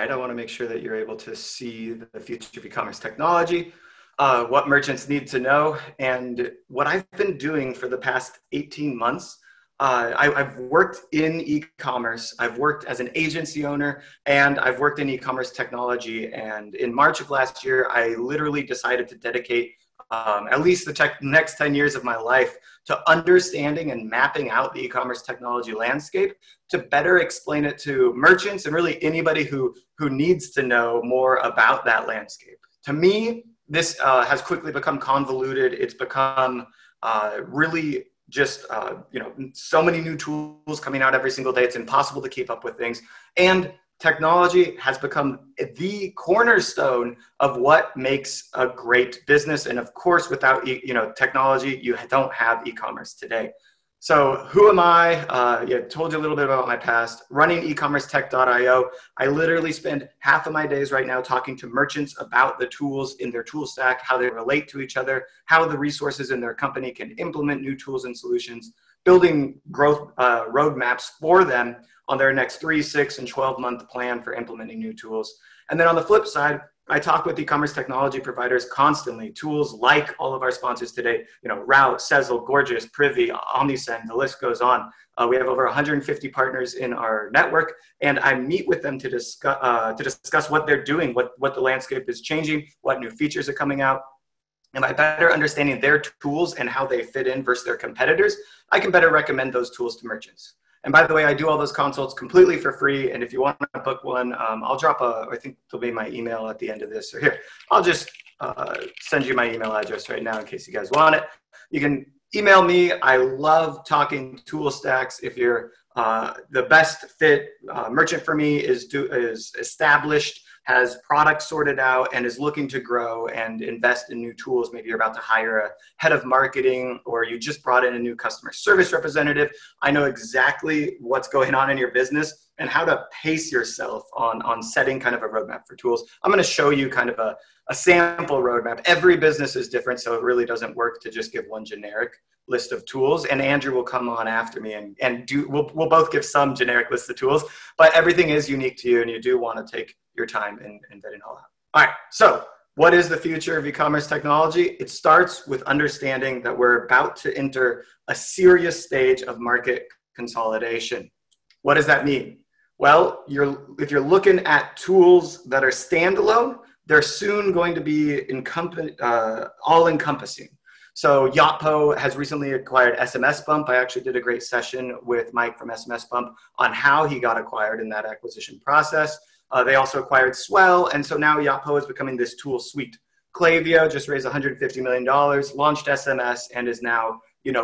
I want to make sure that you're able to see the future of e-commerce technology, what merchants need to know, and what I've been doing for the past 18 months. I've worked in e-commerce, I've worked as an agency owner, and I've worked in e-commerce technology. And in March of last year, I literally decided to dedicate at least the next 10 years of my life to understanding and mapping out the e-commerce technology landscape to better explain it to merchants and really anybody who needs to know more about that landscape. To me, this has quickly become convoluted. It's become really just, so many new tools coming out every single day. It's impossible to keep up with things. And technology has become the cornerstone of what makes a great business. And of course, without technology, you don't have e-commerce today. So who am I? Told you a little bit about my past. Running ecommercetech.io. I literally spend half of my days right now talking to merchants about the tools in their tool stack, how they relate to each other, how the resources in their company can implement new tools and solutions, building growth roadmaps for them on their next 3, 6, and 12-month plan for implementing new tools. And then on the flip side, I talk with e-commerce technology providers constantly. Tools like all of our sponsors today, Route, Sezzle, Gorgeous, Privy, Omnisend, the list goes on. We have over 150 partners in our network, and I meet with them to discuss what they're doing, what the landscape is changing, what new features are coming out. And by better understanding their tools and how they fit in versus their competitors, I can better recommend those tools to merchants. And by the way, I do all those consults completely for free. And if you want to book one, I'll drop I think there'll be my email at the end of this. Or here, I'll just send you my email address right now in case you guys want it. You can email me. I love talking tool stacks. If you're the best fit merchant for me is established, has products sorted out, and is looking to grow and invest in new tools. Maybe you're about to hire a head of marketing, or you just brought in a new customer service representative. I know exactly what's going on in your business and how to pace yourself on setting kind of a roadmap for tools. I'm going to show you kind of a sample roadmap. Every business is different, so it really doesn't work to just give one generic list of tools. And Andrew will come on after me and we'll both give some generic list of tools, but everything is unique to you, and you do want to take your time and vet it all out. All right, so what is the future of e-commerce technology? It starts with understanding that we're about to enter a serious stage of market consolidation. What does that mean? Well, if you're looking at tools that are standalone, they're soon going to be all-encompassing. So Yotpo has recently acquired SMS Bump. I actually did a great session with Mike from SMS Bump on how he got acquired in that acquisition process. They also acquired Swell, and so now Yotpo is becoming this tool suite. Klaviyo just raised $150 million, launched SMS, and is now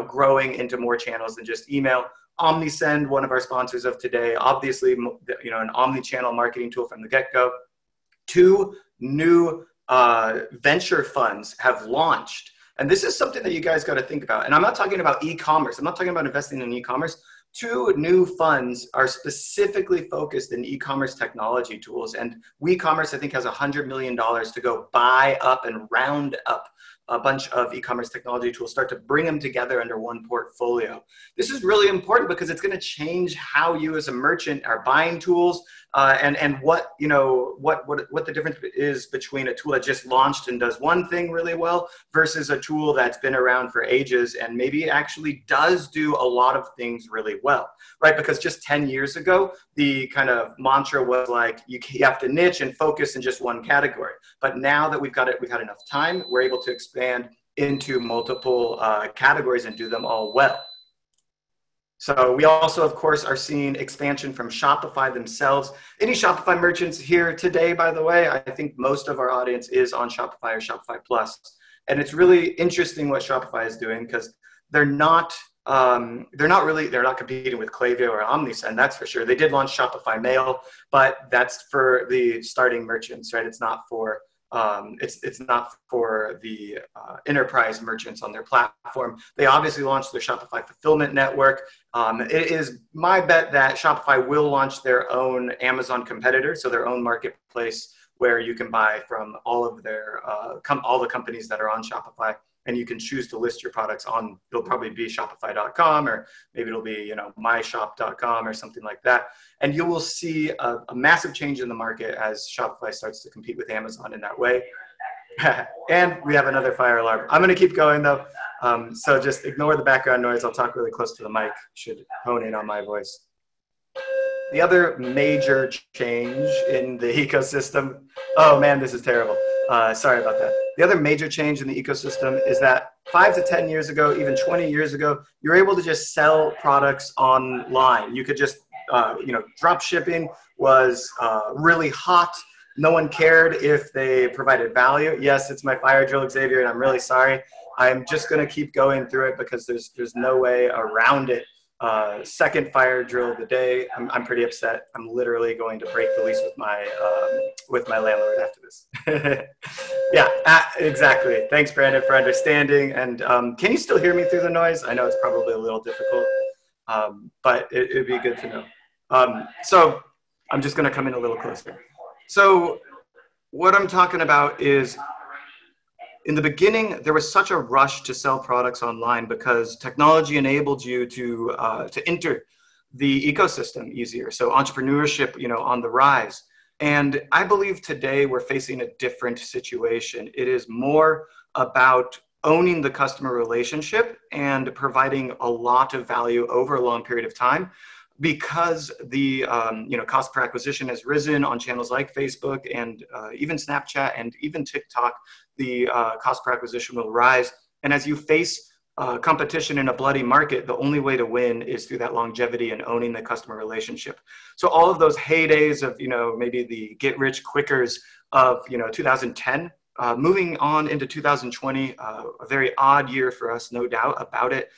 growing into more channels than just email. Omnisend, one of our sponsors of today, obviously an omni-channel marketing tool from the get-go. 2 new venture funds have launched. And this is something that you guys got to think about. And I'm not talking about e-commerce. I'm not talking about investing in e-commerce. 2 new funds are specifically focused in e-commerce technology tools. And WeCommerce, I think, has $100 million to go buy up and round up a bunch of e-commerce technology tools, start to bring them together under one portfolio. This is really important because it's going to change how you as a merchant are buying tools and what the difference is between a tool that just launched and does one thing really well versus a tool that's been around for ages and maybe actually does do a lot of things really well, right? Because just 10 years ago, the kind of mantra was like, you have to niche and focus in just one category. But now that we've had enough time, we're able to expand into multiple categories and do them all well. So we also, of course, are seeing expansion from Shopify themselves. Any Shopify merchants here today, by the way, I think most of our audience is on Shopify or Shopify Plus. And it's really interesting what Shopify is doing because they're not competing with Klaviyo or Omnisend, that's for sure. They did launch Shopify Mail, but that's for the starting merchants, right? It's not for the enterprise merchants on their platform. They obviously launched their Shopify fulfillment network. It is my bet that Shopify will launch their own Amazon competitor, so their own marketplace where you can buy from all of their all the companies that are on Shopify. and you can choose to list your products on, it'll probably be shopify.com, or maybe it'll be, myshop.com or something like that. And you will see a massive change in the market as Shopify starts to compete with Amazon in that way. And we have another fire alarm. I'm going to keep going though. So just ignore the background noise. I'll talk really close to the mic. Should hone in on my voice. The other major change in the ecosystem, oh man, this is terrible. Sorry about that. The other major change in the ecosystem is that 5 to 10 years ago, even 20 years ago, you were able to just sell products online. You could just, drop shipping was really hot. No one cared if they provided value. Yes, it's my fire drill, Xavier, and I'm really sorry. I'm just going to keep going through it because there's no way around it. Second fire drill of the day. I'm pretty upset. I'm literally going to break the lease with my landlord after this. Yeah, exactly. Thanks, Brandon, for understanding. And can you still hear me through the noise? I know it's probably a little difficult, but it'd be good to know. So I'm just going to come in a little closer. So what I'm talking about is, in the beginning, there was such a rush to sell products online because technology enabled you to enter the ecosystem easier. So entrepreneurship, on the rise. And I believe today we're facing a different situation. It is more about owning the customer relationship and providing a lot of value over a long period of time, because the cost per acquisition has risen on channels like Facebook and even Snapchat and even TikTok. The cost per acquisition will rise. And as you face competition in a bloody market, the only way to win is through that longevity and owning the customer relationship. So all of those heydays of, maybe the get rich quickers of, 2010, moving on into 2020, a very odd year for us, no doubt about it.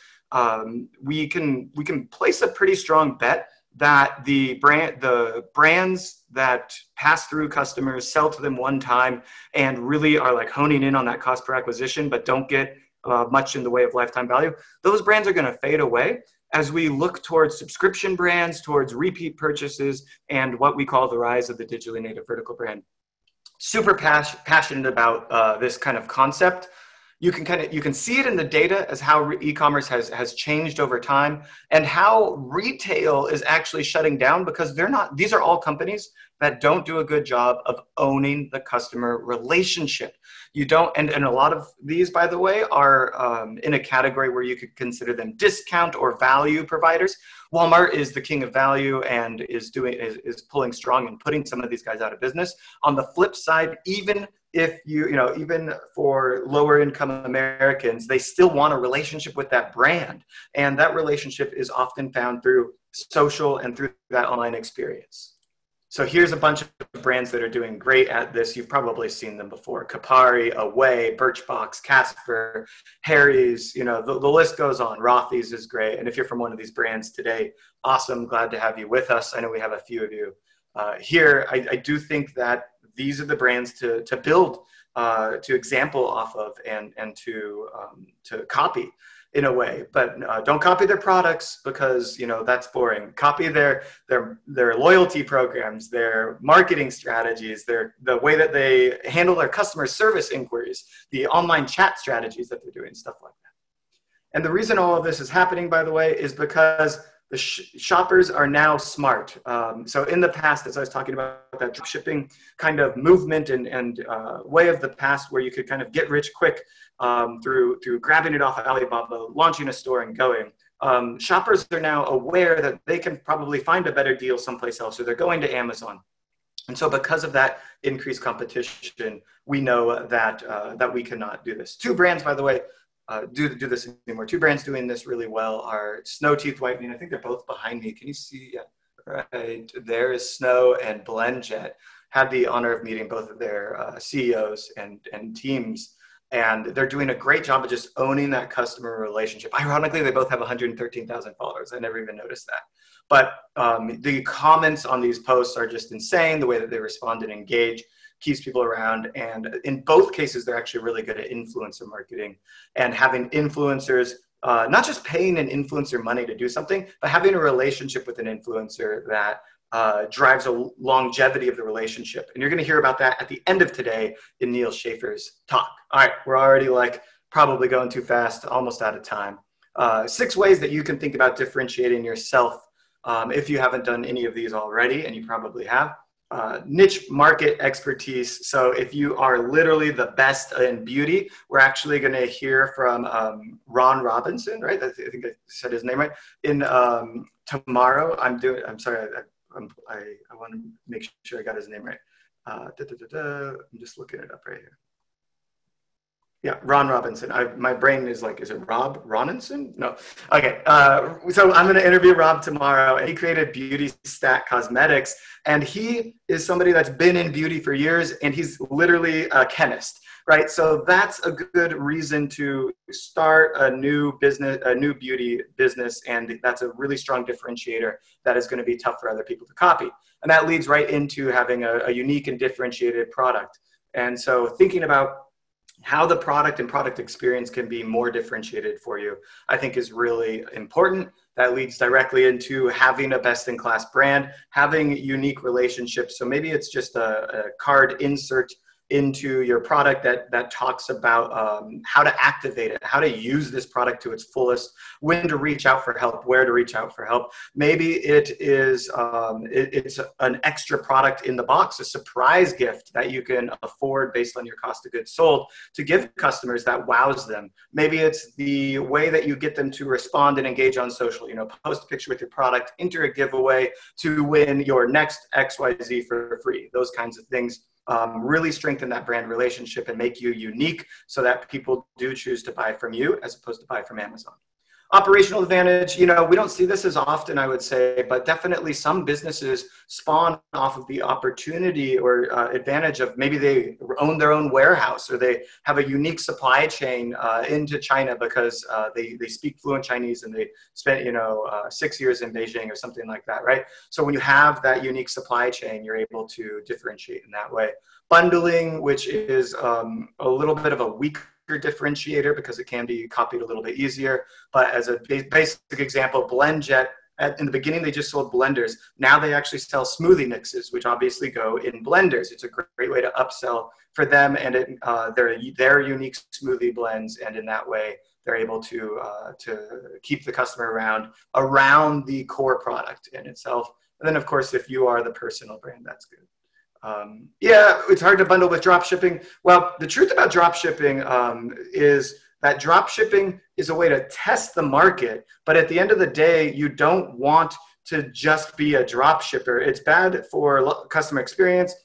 We can place a pretty strong bet that the brands that pass through customers, sell to them one time, and really are like honing in on that cost per acquisition, but don't get much in the way of lifetime value, those brands are going to fade away as we look towards subscription brands, towards repeat purchases, and what we call the rise of the digitally native vertical brand. Super passionate about this kind of concept. You can see it in the data as how e-commerce has changed over time, and how retail is actually shutting down because these are all companies that don't do a good job of owning the customer relationship. You don't, and a lot of these, by the way, are in a category where you could consider them discount or value providers. Walmart is the king of value and is pulling strong and putting some of these guys out of business. On the flip side, even if even for lower income Americans, they still want a relationship with that brand. And that relationship is often found through social and through that online experience. So here's a bunch of brands that are doing great at this. You've probably seen them before: Kapari, Away, Birchbox, Casper, Harry's, the list goes on. Rothy's is great. And if you're from one of these brands today, awesome. Glad to have you with us. I know we have a few of you here. I do think that these are the brands to build, to example off of, and to copy in a way. But don't copy their products, because that's boring. Copy their loyalty programs, their marketing strategies, the way that they handle their customer service inquiries, the online chat strategies that they're doing, stuff like that. And the reason all of this is happening, by the way, is because the shoppers are now smart. So in the past, as I was talking about that drop shipping kind of movement and way of the past, where you could kind of get rich quick through grabbing it off of Alibaba, launching a store and going, shoppers are now aware that they can probably find a better deal someplace else, so they're going to Amazon. And so because of that increased competition, we know that we cannot do this. Two brands, by the way, do this anymore. Two brands doing this really well are Snow Teeth Whitening. I think they're both behind me. Can you see? Yeah, right there is Snow, and BlendJet. Had the honor of meeting both of their CEOs and teams, and they're doing a great job of just owning that customer relationship. Ironically, they both have 113,000 followers. I never even noticed that. But the comments on these posts are just insane. The way that they respond and engage keeps people around. And in both cases, they're actually really good at influencer marketing and having influencers, not just paying an influencer money to do something, but having a relationship with an influencer that drives a longevity of the relationship. And you're going to hear about that at the end of today in Neil Schaefer's talk. All right, we're already like probably going too fast, almost out of time. 6 ways that you can think about differentiating yourself if you haven't done any of these already, and you probably have. Niche market expertise. So if you are literally the best in beauty, we're actually going to hear from Ron Robinson, right? I think I said his name right. In tomorrow, I'm sorry, I want to make sure I got his name right. I'm just looking it up right here. Yeah, Ron Robinson. My brain is like, is it Rob Roninson? No. Okay. So I'm going to interview Rob tomorrow, and he created Beauty Stat Cosmetics, and he is somebody that's been in beauty for years, and he's literally a chemist, right? So that's a good reason to start a new business, a new beauty business, and that's a really strong differentiator that is going to be tough for other people to copy. And that leads right into having a unique and differentiated product. And so thinking about how the product and product experience can be more differentiated for you, I think is really important. That leads directly into having a best-in-class brand, having unique relationships. So maybe it's just a card insert into your product that talks about how to activate it, how to use this product to its fullest, when to reach out for help, where to reach out for help. Maybe it is it's an extra product in the box, a surprise gift that you can afford based on your cost of goods sold to give customers that wows them. Maybe it's the way that you get them to respond and engage on social. You know, post a picture with your product, enter a giveaway to win your next XYZ for free. Those kinds of things. Really strengthen that brand relationship and make you unique so that people do choose to buy from you as opposed to buy from Amazon. Operational advantage, you know, we don't see this as often, I would say, but definitely some businesses spawn off of the opportunity or advantage of maybe they own their own warehouse, or they have a unique supply chain into China because they speak fluent Chinese and they spent, 6 years in Beijing or something like that, right? So when you have that unique supply chain, you're able to differentiate in that way. Bundling, which is a little bit of a weaker differentiator because it can be copied a little bit easier. But as a basic example, BlendJet, in the beginning, they just sold blenders. Now they actually sell smoothie mixes, which obviously go in blenders. It's a great way to upsell for them and their unique smoothie blends. And in that way, they're able to keep the customer around the core product in itself. And then, of course, if you are the personal brand, that's good. Yeah, it's hard to bundle with drop shipping. Well, the truth about drop shipping is that drop shipping is a way to test the market. But at the end of the day, you don't want to just be a drop shipper. It's bad for customer experience.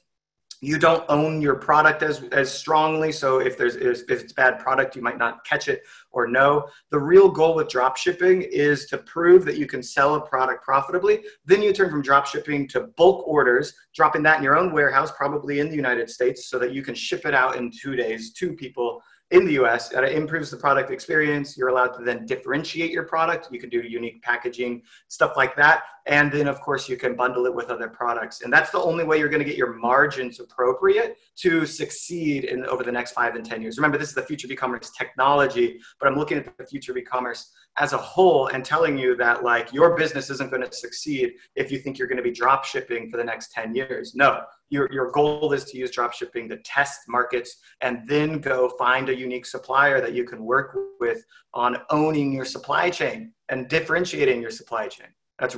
You don't own your product as strongly. So if it's bad product, you might not catch it or know. The real goal with drop shipping is to prove that you can sell a product profitably. Then you turn from drop shipping to bulk orders, dropping that in your own warehouse, probably in the United States, so that you can ship it out in 2 days to people in the US. It improves the product experience. You're allowed to then differentiate your product. You can do unique packaging, stuff like that. And then, of course, you can bundle it with other products. And that's the only way you're going to get your margins appropriate to succeed over the next 5 and 10 years. Remember, this is the future of e-commerce technology, but I'm looking at the future of e-commerce as a whole and telling you that, like, your business isn't going to succeed if you think you're going to be drop shipping for the next 10 years. No, your goal is to use drop shipping to test markets and then go find a unique supplier that you can work with on owning your supply chain and differentiating your supply chain. I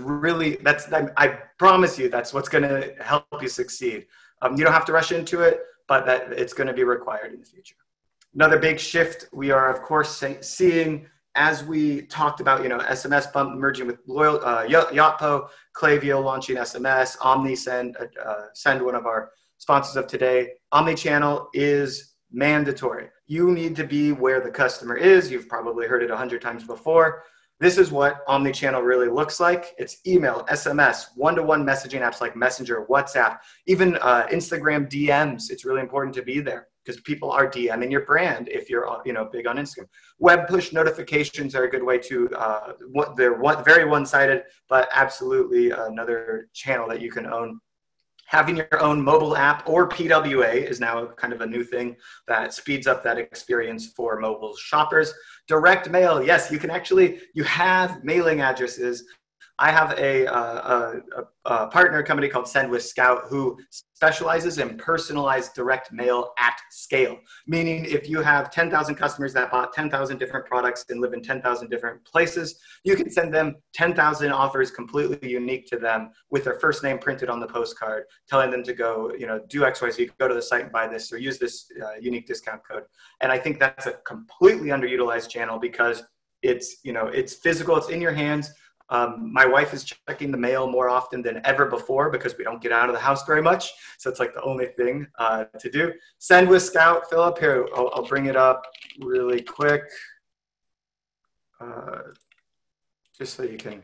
promise you, that's what's going to help you succeed. You don't have to rush into it, but it's going to be required in the future. Another big shift we are, of course, seeing, as we talked about, SMS Bump merging with Yotpo, Klaviyo launching SMS, Omnisend, Send, one of our sponsors of today. Omnichannel is mandatory. You need to be where the customer is. You've probably heard it 100 times before. This is what Omnichannel really looks like. It's email, SMS, one-to-one messaging apps like Messenger, WhatsApp, even Instagram DMs. It's really important to be there because people are DMing your brand if you're big on Instagram. Web push notifications are a good way to, they're very one-sided, but absolutely another channel that you can own. Having your own mobile app or PWA is now kind of a new thing that speeds up that experience for mobile shoppers. Direct mail, yes, you have mailing addresses I have a partner company called Send with Scout who specializes in personalized direct mail at scale. Meaning if you have 10,000 customers that bought 10,000 different products and live in 10,000 different places, you can send them 10,000 offers completely unique to them with their first name printed on the postcard, telling them to go, do XYZ, go to the site and buy this or use this unique discount code. And I think that's a completely underutilized channel because it's physical, it's in your hands. My wife is checking the mail more often than ever before because we don't get out of the house very much. So it's like the only thing to do. Send with Scout, Philip. Here, I'll bring it up really quick. Just so you can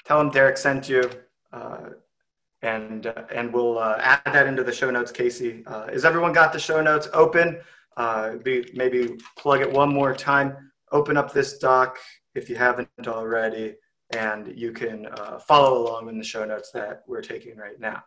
tell them Derek sent you. And we'll add that into the show notes, Casey. Has everyone got the show notes open? Maybe plug it one more time. Open up this doc if you haven't already, and you can follow along in the show notes that we're taking right now.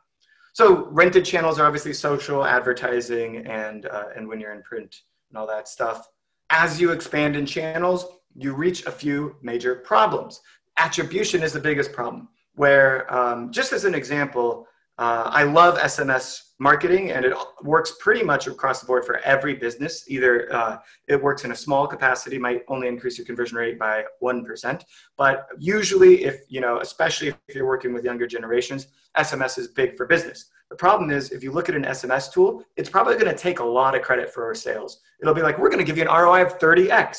So rented channels are obviously social, advertising, and when you're in print and all that stuff. As you expand in channels, you reach a few major problems. Attribution is the biggest problem, where just as an example, I love SMS marketing, and it works pretty much across the board for every business. Either it works in a small capacity, might only increase your conversion rate by 1%, but usually especially if you're working with younger generations, SMS is big for business. The problem is if you look at an SMS tool, it's probably going to take a lot of credit for our sales. It'll be like, we're going to give you an ROI of 30x.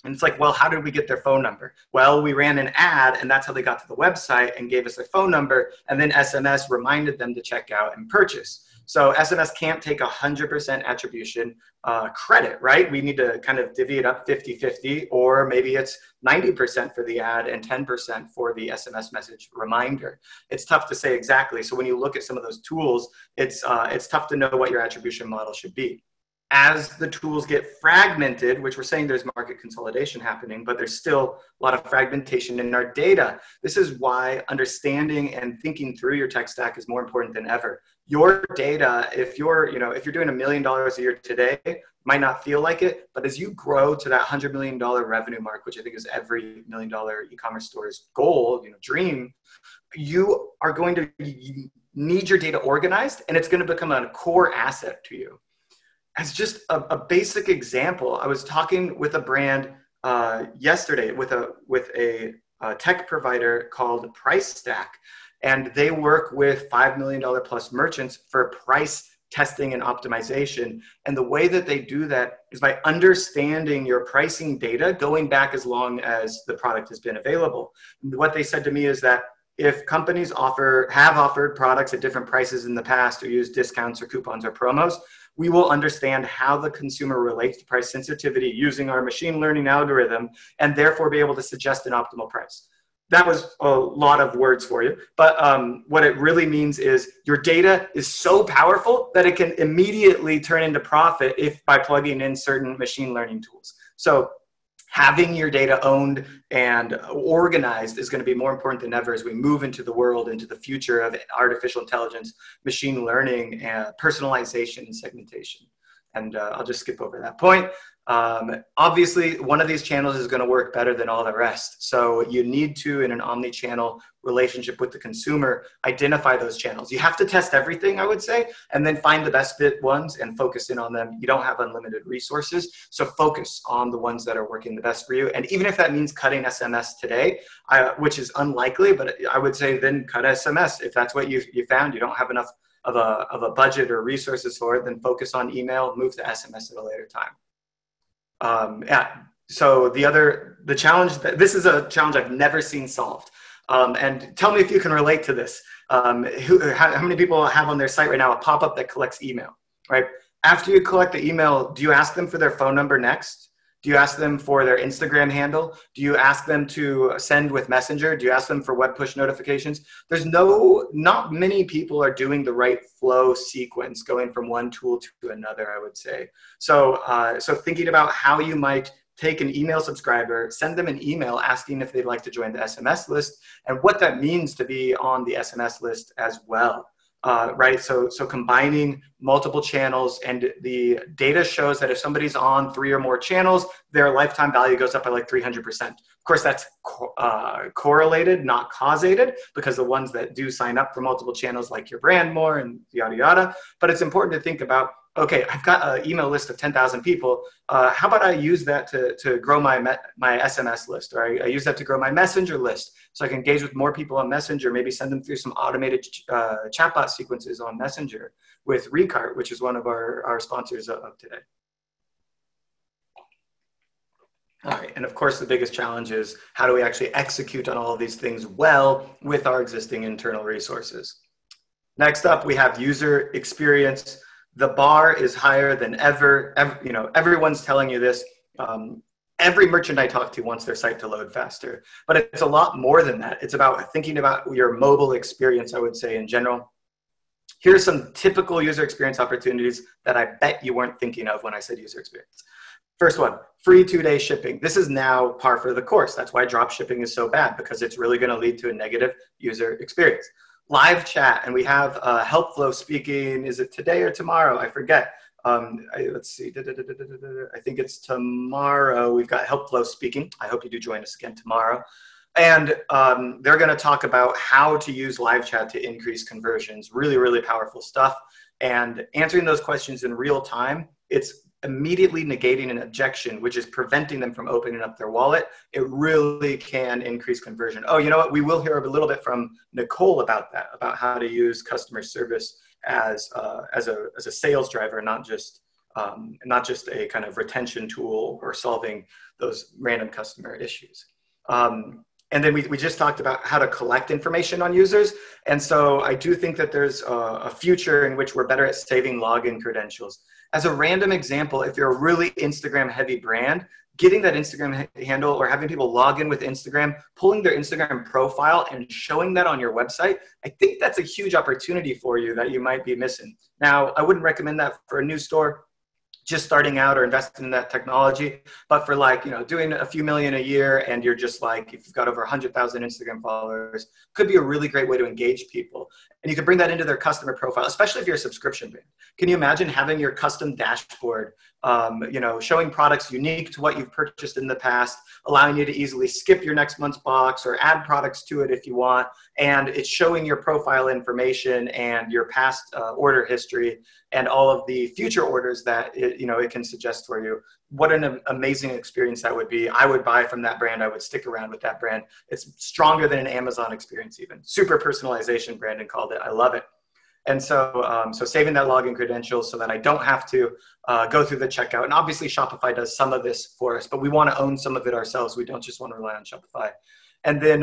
And it's like, well, how did we get their phone number? Well, we ran an ad, and that's how they got to the website and gave us their phone number. And then SMS reminded them to check out and purchase. So SMS can't take 100% attribution credit, right? We need to kind of divvy it up 50-50, or maybe it's 90% for the ad and 10% for the SMS message reminder. It's tough to say exactly. So when you look at some of those tools, it's tough to know what your attribution model should be. As the tools get fragmented, which we're saying there's market consolidation happening, but there's still a lot of fragmentation in our data. This is why understanding and thinking through your tech stack is more important than ever. Your data, if you're doing $1 million a year today, might not feel like it, but as you grow to that $100 million revenue mark, which I think is every $1 million e-commerce store's goal, dream, you are going to need your data organized, and it's going to become a core asset to you. As just a basic example, I was talking with a brand yesterday with a tech provider called Price Stack, and they work with $5 million plus merchants for price testing and optimization. And the way that they do that is by understanding your pricing data going back as long as the product has been available. What they said to me is that if companies have offered products at different prices in the past or use discounts or coupons or promos, we will understand how the consumer relates to price sensitivity using our machine learning algorithm, and therefore be able to suggest an optimal price. That was a lot of words for you, but what it really means is your data is so powerful that it can immediately turn into profit by plugging in certain machine learning tools. So having your data owned and organized is going to be more important than ever as we move into the world, into the future of artificial intelligence, machine learning, personalization, and segmentation. And I'll just skip over that point. Obviously, one of these channels is going to work better than all the rest. So you need to, in an omni-channel relationship with the consumer, identify those channels. You have to test everything, I would say, and then find the best fit ones and focus in on them. You don't have unlimited resources, so focus on the ones that are working the best for you. And even if that means cutting SMS today, which is unlikely, but I would say then cut SMS. If that's what you found, you don't have enough of a budget or resources for it, then focus on email, move to SMS at a later time. So the challenge, this is a challenge I've never seen solved. And tell me if you can relate to this. How many people have on their site right now a pop-up that collects email, right? After you collect the email, do you ask them for their phone number next? Do you ask them for their Instagram handle? Do you ask them to send with Messenger? Do you ask them for web push notifications? Not many people are doing the right flow sequence going from one tool to another, I would say. So thinking about how you might take an email subscriber, send them an email asking if they'd like to join the SMS list, and what that means to be on the SMS list as well. Right, so combining multiple channels, and the data shows that if somebody's on 3 or more channels, their lifetime value goes up by like 300%. Of course, that's correlated, not causated, because the ones that do sign up for multiple channels like your brand more and yada, yada. But it's important to think about, okay, I've got an email list of 10,000 people. How about I use that to grow my SMS list, or I use that to grow my Messenger list so I can engage with more people on Messenger, maybe send them through some automated chatbot sequences on Messenger with Recart, which is one of our sponsors of today. All right, and of course, the biggest challenge is how do we actually execute on all of these things well with our existing internal resources? Next up, we have user experience. The bar is higher than ever. You know, everyone's telling you this. Every merchant I talk to wants their site to load faster, but it's a lot more than that. It's about thinking about your mobile experience, I would say, in general. Here's some typical user experience opportunities that I bet you weren't thinking of when I said user experience. First one, free 2-day shipping. This is now par for the course. That's why drop shipping is so bad, because it's really going to lead to a negative user experience. Live chat, and we have Help Flow speaking. Is it today or tomorrow? I forget. Let's see. I think it's tomorrow. We've got Help Flow speaking. I hope you do join us again tomorrow. And they're going to talk about how to use live chat to increase conversions. Really, really powerful stuff. And answering those questions in real time, it's immediately negating an objection, which is preventing them from opening up their wallet. It really can increase conversion. Oh, you know what? We will hear a little bit from Nicole about that, about how to use customer service as a sales driver, not just a kind of retention tool or solving those random customer issues. And then we just talked about how to collect information on users. And so I do think that there's a future in which we're better at saving login credentials. As a random example, if you're a really Instagram heavy brand, getting that Instagram handle or having people log in with Instagram, pulling their Instagram profile and showing that on your website, I think that's a huge opportunity for you that you might be missing. Now, I wouldn't recommend that for a new store just starting out or investing in that technology, but for like, you know, doing a few million a year and you're just like, if you've got over 100,000 Instagram followers, could be a really great way to engage people. And you can bring that into their customer profile, especially if you're a subscription brand. Can you imagine having your custom dashboard, you know, showing products unique to what you've purchased in the past, allowing you to easily skip your next month's box or add products to it if you want, and it's showing your profile information and your past order history and all of the future orders that it can suggest for you. What an amazing experience that would be. I would buy from that brand. I would stick around with that brand. It's stronger than an Amazon experience even. Super personalization, Brandon called it. I love it. And so, so saving that login credentials so that I don't have to go through the checkout. And obviously Shopify does some of this for us, but we want to own some of it ourselves. We don't just want to rely on Shopify. And then,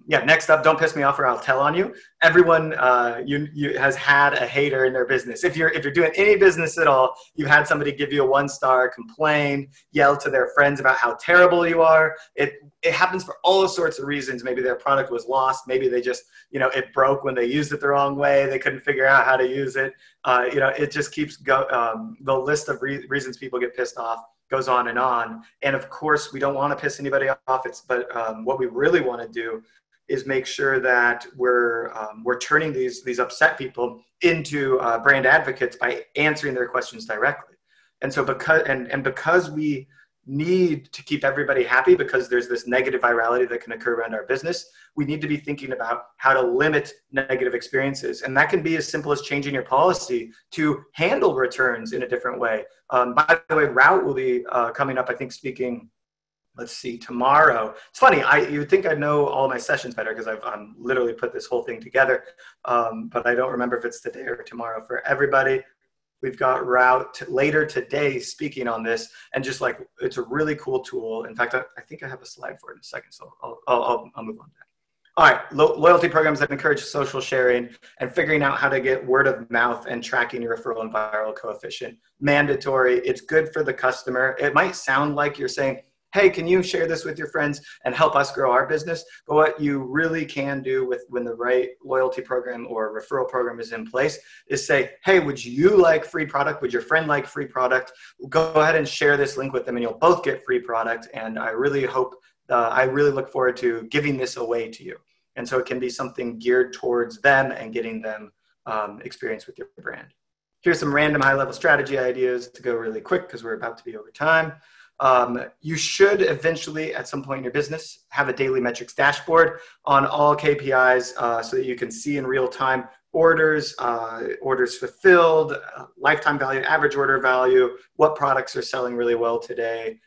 next up, don't piss me off or I'll tell on you. Everyone has had a hater in their business. If you're doing any business at all, you've had somebody give you a 1-star, complain, yell to their friends about how terrible you are. It happens for all sorts of reasons. Maybe their product was lost. Maybe they just, it broke when they used it the wrong way. They couldn't figure out how to use it. It just keeps the list of reasons people get pissed off goes on. And of course, we don't want to piss anybody off. But what we really want to do is make sure that we're turning these upset people into brand advocates by answering their questions directly. And so because we need to keep everybody happy, because there's this negative virality that can occur around our business, we need to be thinking about how to limit negative experiences. And that can be as simple as changing your policy to handle returns in a different way. By the way, Route will be coming up, I think, speaking, let's see, tomorrow. It's funny, you would think I'd know all my sessions better because I've literally put this whole thing together, but I don't remember if it's today or tomorrow for everybody. We've got Route later today speaking on this, and just like, it's a really cool tool. In fact, I think I have a slide for it in a second, so I'll move on to that. All right, loyalty programs that encourage social sharing and figuring out how to get word of mouth and tracking your referral and viral coefficient. Mandatory, it's good for the customer. It might sound like you're saying, hey, can you share this with your friends and help us grow our business? But what you really can do when the right loyalty program or referral program is in place is say, hey, would you like free product? Would your friend like free product? Go ahead and share this link with them and you'll both get free product. And I really look forward to giving this away to you. And so it can be something geared towards them and getting them experience with your brand. Here's some random high-level strategy ideas to go really quick because we're about to be over time. You should eventually, at some point in your business, have a daily metrics dashboard on all KPIs so that you can see in real time orders, orders fulfilled, lifetime value, average order value, what products are selling really well today,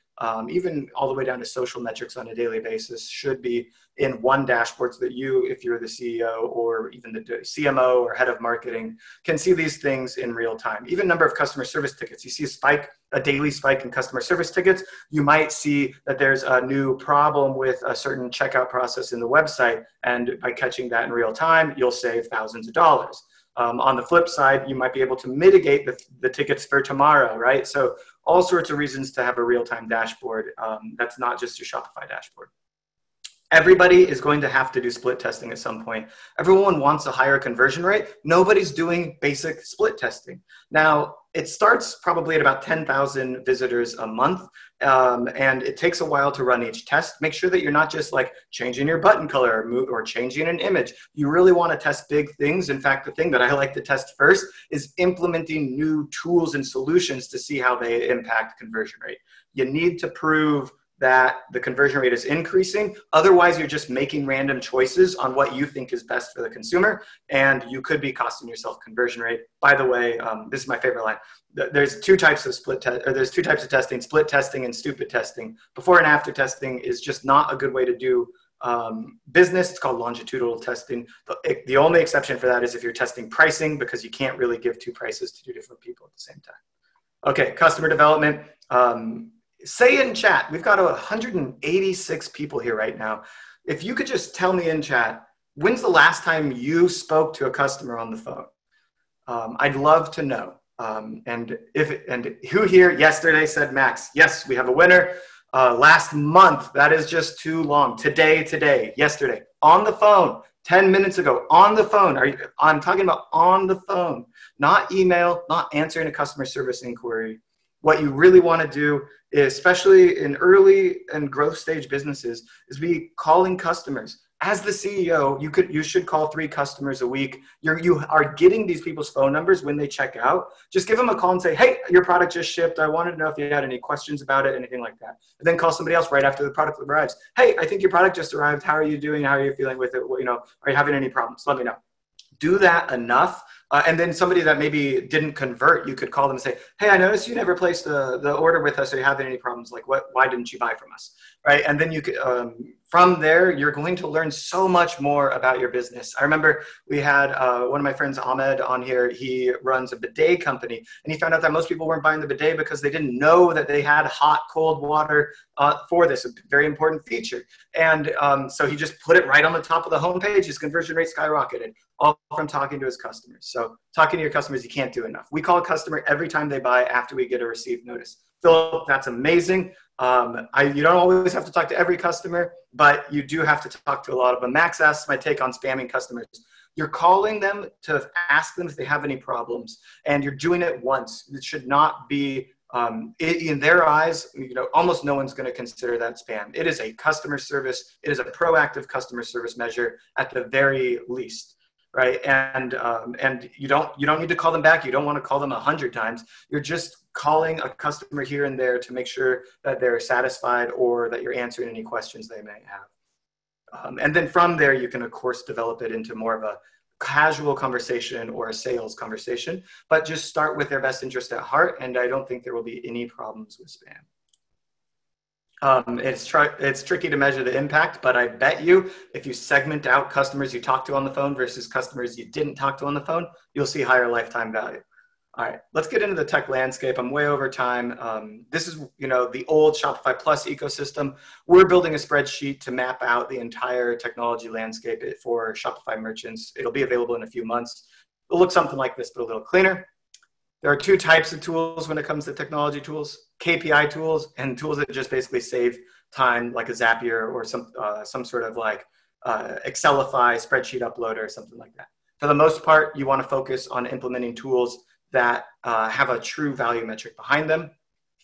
even all the way down to social metrics on a daily basis should be in one dashboard so that you, if you're the CEO or even the CMO or head of marketing, can see these things in real time. Even number of customer service tickets. You see a spike, a daily spike in customer service tickets. You might see that there's a new problem with a certain checkout process in the website. And by catching that in real time, you'll save thousands of dollars. On the flip side, you might be able to mitigate the tickets for tomorrow, right? So all sorts of reasons to have a real-time dashboard. That's not just your Shopify dashboard. Everybody is going to have to do split testing at some point. Everyone wants a higher conversion rate. Nobody's doing basic split testing. Now, it starts probably at about 10,000 visitors a month, and it takes a while to run each test. Make sure that you're not just like changing your button color or changing an image. You really want to test big things. In fact, the thing that I like to test first is implementing new tools and solutions to see how they impact conversion rate. You need to prove that the conversion rate is increasing. Otherwise, you're just making random choices on what you think is best for the consumer, and you could be costing yourself conversion rate. By the way, this is my favorite line. There's two types of there's two types of testing: split testing and stupid testing. Before and after testing is just not a good way to do business. It's called longitudinal testing. The only exception for that is if you're testing pricing, because you can't really give two prices to two different people at the same time. Okay, customer development. Say in chat, we've got 186 people here right now. If you could just tell me in chat, when's the last time you spoke to a customer on the phone? I'd love to know. And who here yesterday said Max? Yes, we have a winner. Last month, that is just too long. Today, yesterday, on the phone, 10 minutes ago, on the phone. I'm talking about on the phone, not email, not answering a customer service inquiry. What you really want to do, especially in early and growth stage businesses, is be calling customers. As the CEO, you should call 3 customers a week. You are getting these people's phone numbers when they check out. Just give them a call and say, hey, your product just shipped. I wanted to know if you had any questions about it, anything like that. And then call somebody else right after the product arrives. Hey, I think your product just arrived. How are you doing? How are you feeling with it? Are you having any problems? Let me know. Do that enough. And then somebody that maybe didn't convert, you could call them and say, hey, I noticed you never placed the order with us. Are you having any problems? Like, why didn't you buy from us? Right. And then you could, from there, you're going to learn so much more about your business. I remember we had one of my friends, Ahmed, on here. He runs a bidet company, and he found out that most people weren't buying the bidet because they didn't know that they had hot, cold water for this, a very important feature. And so he just put it right on the top of the homepage. His conversion rate skyrocketed, all from talking to his customers. So talking to your customers, you can't do enough. We call a customer every time they buy after we get a received notice. Philip, that's amazing. You don't always have to talk to every customer, but you do have to talk to a lot of them. Max asks my take on spamming customers. You're calling them to ask them if they have any problems, and you're doing it once. It should not be, in their eyes, almost no one's going to consider that spam. It is a customer service. It is a proactive customer service measure at the very least. Right. And you don't need to call them back. You don't want to call them 100 times. You're just calling a customer here and there to make sure that they're satisfied or that you're answering any questions they may have. And then from there, you can, of course, develop it into more of a casual conversation or a sales conversation, but just start with their best interest at heart. And I don't think there will be any problems with spam. It's tricky to measure the impact, but I bet you if you segment out customers you talk to on the phone versus customers you didn't talk to on the phone, you'll see higher lifetime value. All right, let's get into the tech landscape. I'm way over time. This is, the old Shopify Plus ecosystem. We're building a spreadsheet to map out the entire technology landscape for Shopify merchants. It'll be available in a few months. It'll look something like this, but a little cleaner. There are 2 types of tools when it comes to technology tools: KPI tools and tools that just basically save time, like a Zapier or some sort of like Excelify spreadsheet uploader or something like that. For the most part, you want to focus on implementing tools that have a true value metric behind them.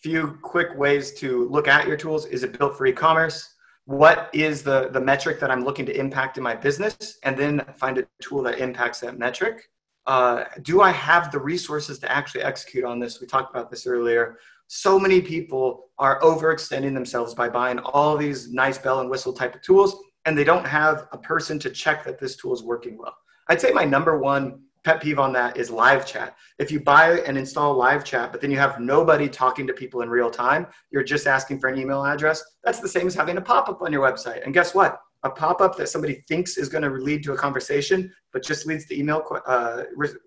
Few quick ways to look at your tools. Is it built for e-commerce? What is the metric that I'm looking to impact in my business? And then find a tool that impacts that metric. Do I have the resources to actually execute on this? We talked about this earlier. So many people are overextending themselves by buying all these nice bell and whistle type of tools, and they don't have a person to check that this tool is working well. I'd say my number one pet peeve on that is live chat. If you buy and install live chat, but then you have nobody talking to people in real time, you're just asking for an email address. That's the same as having a pop-up on your website. And guess what? A pop-up that somebody thinks is going to lead to a conversation, but just leads to email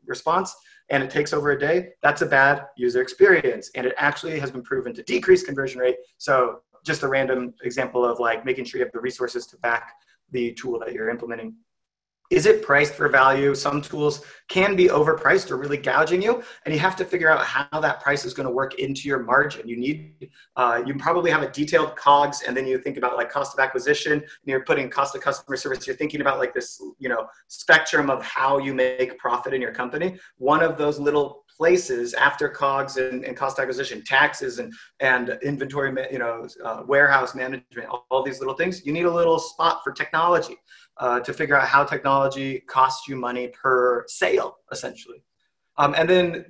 response, and it takes over a day, that's a bad user experience. And it actually has been proven to decrease conversion rate. So just a random example of like making sure you have the resources to back the tool that you're implementing. Is it priced for value? Some tools can be overpriced or really gouging you, and you have to figure out how that price is going to work into your margin. You need, you probably have a detailed COGS, and then you think about like cost of acquisition, and you're putting cost of customer service. You're thinking about like this, spectrum of how you make profit in your company. One of those little places after COGS and cost acquisition, taxes and inventory, warehouse management, all these little things. You need a little spot for technology. To figure out how technology costs you money per sale, essentially. And then,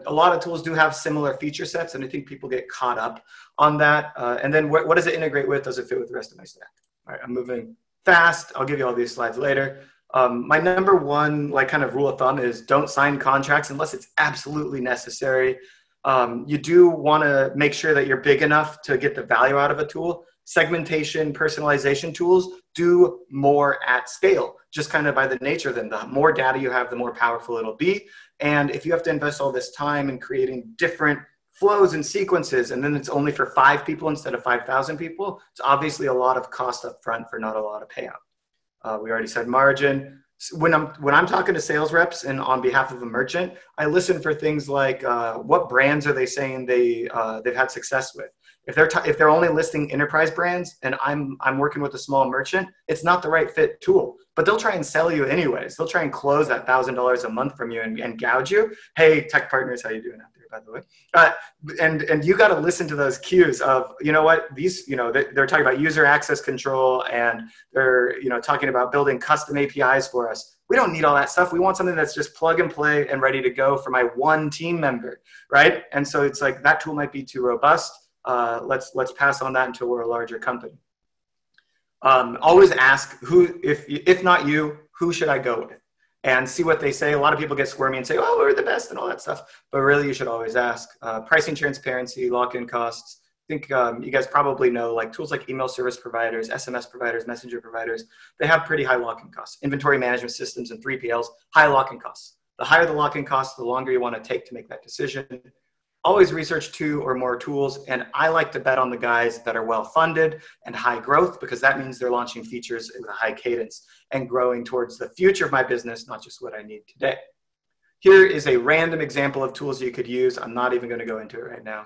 a lot of tools do have similar feature sets, and I think people get caught up on that. And then what does it integrate with? Does it fit with the rest of my stack? All right, I'm moving fast. I'll give you all these slides later. My number one, kind of rule of thumb is don't sign contracts unless it's absolutely necessary. You do want to make sure that you're big enough to get the value out of a tool. Segmentation, personalization tools do more at scale, just kind of by the nature of them. The more data you have, the more powerful it'll be. And if you have to invest all this time in creating different flows and sequences, and then it's only for 5 people instead of 5,000 people, it's obviously a lot of cost up front for not a lot of payout. We already said margin. When I'm talking to sales reps and on behalf of a merchant, I listen for things like what brands are they saying they've had success with. If they're only listing enterprise brands and I'm working with a small merchant, it's not the right fit tool. But they'll try and sell you anyways. They'll try and close that $1,000 a month from you and gouge you. Hey, tech partners, how you doing out there, by the way? And you got to listen to those cues of, these, they're talking about user access control, and they're, talking about building custom APIs for us. We don't need all that stuff. We want something that's just plug and play and ready to go for my one team member, right? And so it's like that tool might be too robust. Let's pass on that until we're a larger company. Always ask who, if not you, who should I go with, and see what they say. A lot of people get squirmy and say, "Oh, we're the best" and all that stuff. But really, you should always ask. Pricing transparency, lock-in costs. I think you guys probably know tools like email service providers, SMS providers, messenger providers. They have pretty high lock-in costs. Inventory management systems and 3PLs, high lock-in costs. The higher the lock-in costs, the longer you want to take to make that decision. Always research 2 or more tools, and I like to bet on the guys that are well-funded and high growth, because that means they're launching features with a high cadence and growing towards the future of my business, not just what I need today. Here is a random example of tools you could use. I'm not even going to go into it right now.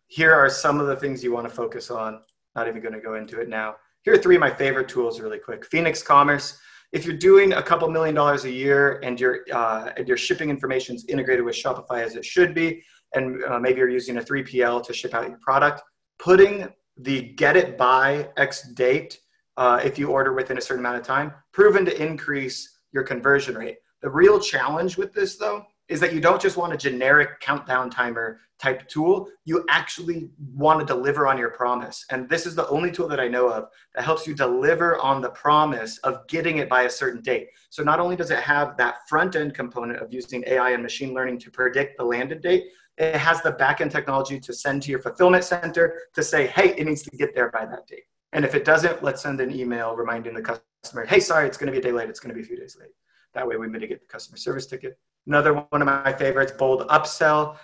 Here are some of the things you want to focus on. Not even going to go into it now. Here are 3 of my favorite tools really quick. Phoenix Commerce. If you're doing a couple $1 million a year and your shipping information is integrated with Shopify as it should be, and maybe you're using a 3PL to ship out your product, putting the get it by X date, if you order within a certain amount of time, proven to increase your conversion rate. The real challenge with this, though, is that you don't just want a generic countdown timer type tool. You actually want to deliver on your promise. And this is the only tool that I know of that helps you deliver on the promise of getting it by a certain date. So not only does it have that front end component of using AI and machine learning to predict the landed date, it has the back end technology to send to your fulfillment center to say, hey, it needs to get there by that date. And if it doesn't, let's send an email reminding the customer, hey, sorry, it's going to be a day late. It's going to be a few days late. That way we mitigate the customer service ticket. Another one of my favorites, bold upsell,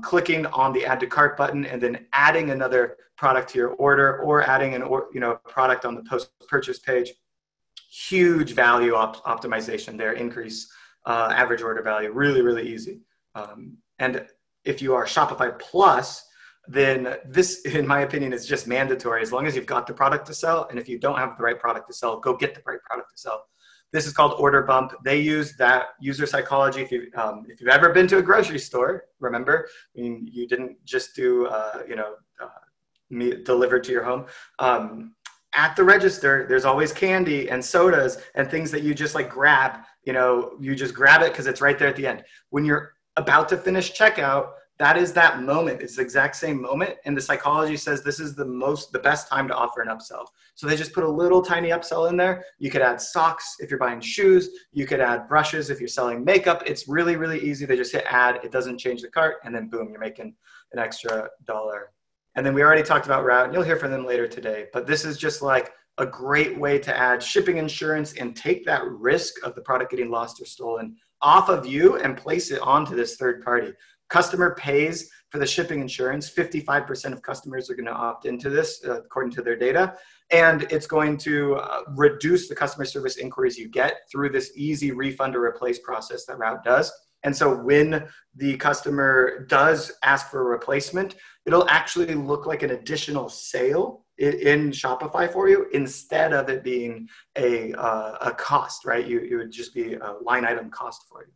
clicking on the add to cart button and then adding another product to your order, or adding product on the post-purchase page. Huge value optimization there, increase average order value, really, really easy. And if you are Shopify Plus, then this, in my opinion, is just mandatory as long as you've got the product to sell. And if you don't have the right product to sell, go get the right product to sell. This is called Order Bump. They use that user psychology. If you've ever been to a grocery store, remember, you didn't just do, delivered to your home. at the register, there's always candy and sodas and things that you just like grab. You just grab it because it's right there at the end. When you're about to finish checkout, that is that moment. It's the exact same moment. And the psychology says this is the best time to offer an upsell. So they just put a little tiny upsell in there. You could add socks if you're buying shoes. You could add brushes if you're selling makeup. It's really, really easy. They just hit add. It doesn't change the cart. And then boom, you're making an extra dollar. And then we already talked about route, and you'll hear from them later today. But this is just like a great way to add shipping insurance and take that risk of the product getting lost or stolen off of you and place it onto this third party. Customer pays for the shipping insurance. 55% of customers are going to opt into this, according to their data. And it's going to reduce the customer service inquiries you get through this easy refund or replace process that Route does. And so when the customer does ask for a replacement, it'll actually look like an additional sale in Shopify for you instead of it being a cost, right? It would just be a line item cost for you.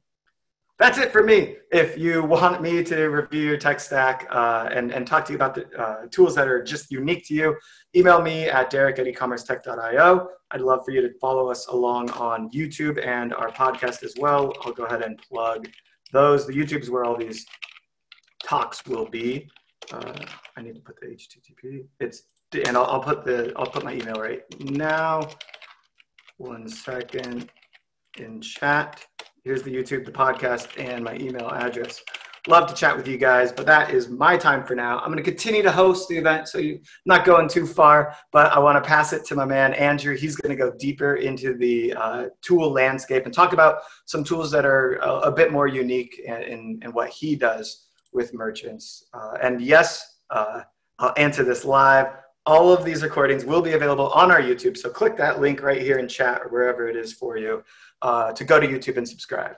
That's it for me. If you want me to review your tech stack and talk to you about the tools that are just unique to you, email me at derek@ecommercetech.io. I'd love for you to follow us along on YouTube and our podcast as well. I'll go ahead and plug those. The YouTube is where all these talks will be. I need to put the HTTP. I'll put my email right now. 1 second in chat. Here's the YouTube, the podcast, and my email address. Love to chat with you guys, but that is my time for now. I'm going to continue to host the event, so you're not going too far, but I want to pass it to my man, Andrew. He's going to go deeper into the tool landscape and talk about some tools that are a bit more unique in what he does with merchants. And yes, I'll answer this live. All of these recordings will be available on our YouTube, so click that link right here in chat or wherever it is for you to go to YouTube and subscribe.